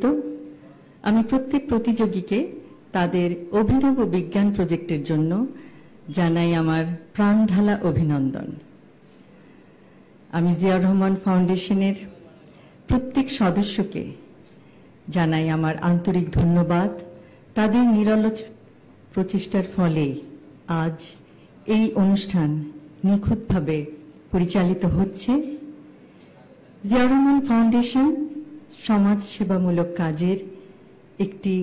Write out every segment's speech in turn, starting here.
আয়োজিত আমি প্রত্যেক প্রতিযোগীকে তাদের অভিনব বিজ্ঞান প্রজেক্টের জন্য জানাই আমার প্রাণঢালা অভিনন্দন। আমি জিয়াউর রহমান ফাউন্ডেশনের প্রত্যেক সদস্যকে জানাই আমার আন্তরিক ধন্যবাদ। তাদের নিরলস প্রচেষ্টার ফলে আজ এই অনুষ্ঠান নিখুঁতভাবে পরিচালিত হচ্ছে। জিয়াউর রহমান ফাউন্ডেশন সমাজ সেবামূলক কাজের একটি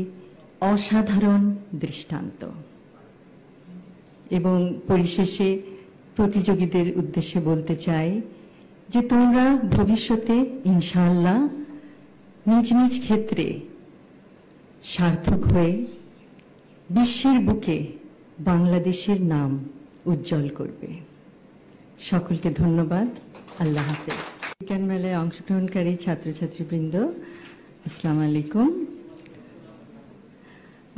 অসাধারণ দৃষ্টান্ত এবং পরিশেষে প্রতিযোগীদের উদ্দেশ্যে বলতে চাই যে তোমরা ভবিষ্যতে ইনশাআল্লাহ নিজ নিজ ক্ষেত্রে সার্থক হয়ে বিশ্বের বুকে বাংলাদেশের নাম উজ্জ্বল করবে। সকলকে ধন্যবাদ। আল্লাহ হাফেজ। বিজ্ঞান মেলায় অংশগ্রহণকারী ছাত্রছাত্রীবৃন্দ, আসসালামু আলাইকুম।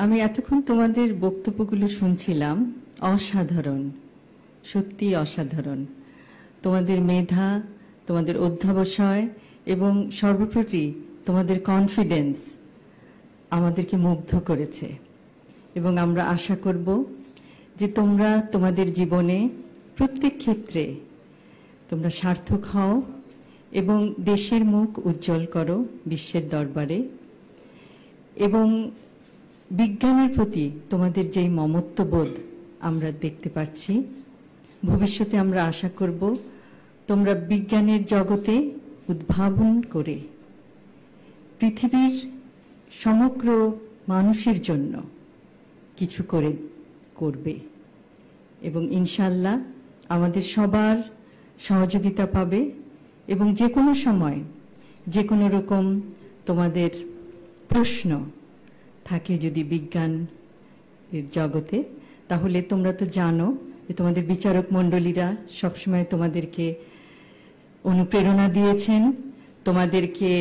আমি এতক্ষণ তোমাদের বক্তব্যগুলো শুনছিলাম। অসাধারণ, সত্যি অসাধারণ। তোমাদের মেধা, তোমাদের অধ্যবসায় এবং সর্বোপরি তোমাদের কনফিডেন্স আমাদেরকে মুগ্ধ করেছে এবং আমরা আশা করব যে তোমরা তোমাদের জীবনে প্রত্যেক ক্ষেত্রে তোমরা সার্থক হও এবং দেশের মুখ উজ্জ্বল করো বিশ্বের দরবারে। এবং বিজ্ঞানের প্রতি তোমাদের যেই মমত্ববোধ আমরা দেখতে পাচ্ছি, ভবিষ্যতে আমরা আশা করব তোমরা বিজ্ঞানের জগতে উদ্ভাবন করে পৃথিবীর সমগ্র মানুষের জন্য কিছু করবে এবং ইনশাআল্লাহ আমাদের সবার সহযোগিতা পাবে। এবং যে কোনো সময় যে কোনো রকম তোমাদের প্রশ্ন থাকে যদি বিজ্ঞান জগতে, তাহলে তোমরা তো জানো যে তোমাদের বিচারক মণ্ডলীরা সবসময় তোমাদেরকে অনুপ্রেরণা দিয়েছেন, তোমাদেরকে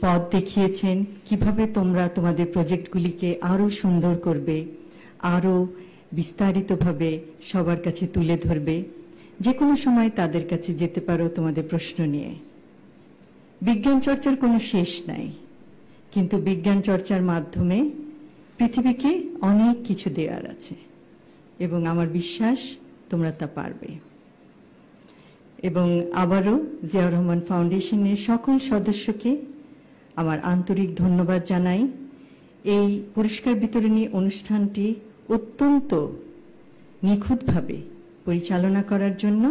পথ দেখিয়েছেন কিভাবে তোমরা তোমাদের প্রজেক্টগুলিকে আরো সুন্দর করবে, আরো বিস্তারিতভাবে সবার কাছে তুলে ধরবে। যে কোনো সময় তাদের কাছে যেতে পারো তোমাদের প্রশ্ন নিয়ে। বিজ্ঞান চর্চার কোনো শেষ নাই, কিন্তু বিজ্ঞান চর্চার মাধ্যমে পৃথিবীকে অনেক কিছু দেওয়ার আছে এবং আমার বিশ্বাস তোমরা তা পারবে। এবং আবারও জিয়াউর রহমান ফাউন্ডেশনের সকল সদস্যকে আমার আন্তরিক ধন্যবাদ জানাই। এই পুরস্কার বিতরণী অনুষ্ঠানটি অত্যন্ত নিখুঁতভাবে পরিচালনা করার জন্য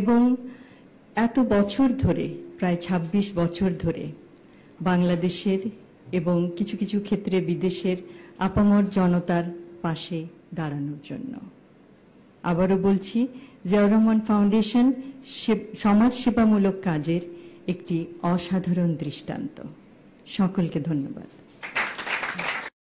এবং এত বছর ধরে, প্রায় ২৬ বছর ধরে বাংলাদেশের এবং কিছু কিছু ক্ষেত্রে বিদেশের আপামর জনতার পাশে দাঁড়ানোর জন্য। আবারও বলছি, জিয়াউর রহমান ফাউন্ডেশন সমাজ সেবামূলক কাজের একটি অসাধারণ দৃষ্টান্ত। সকলকে ধন্যবাদ।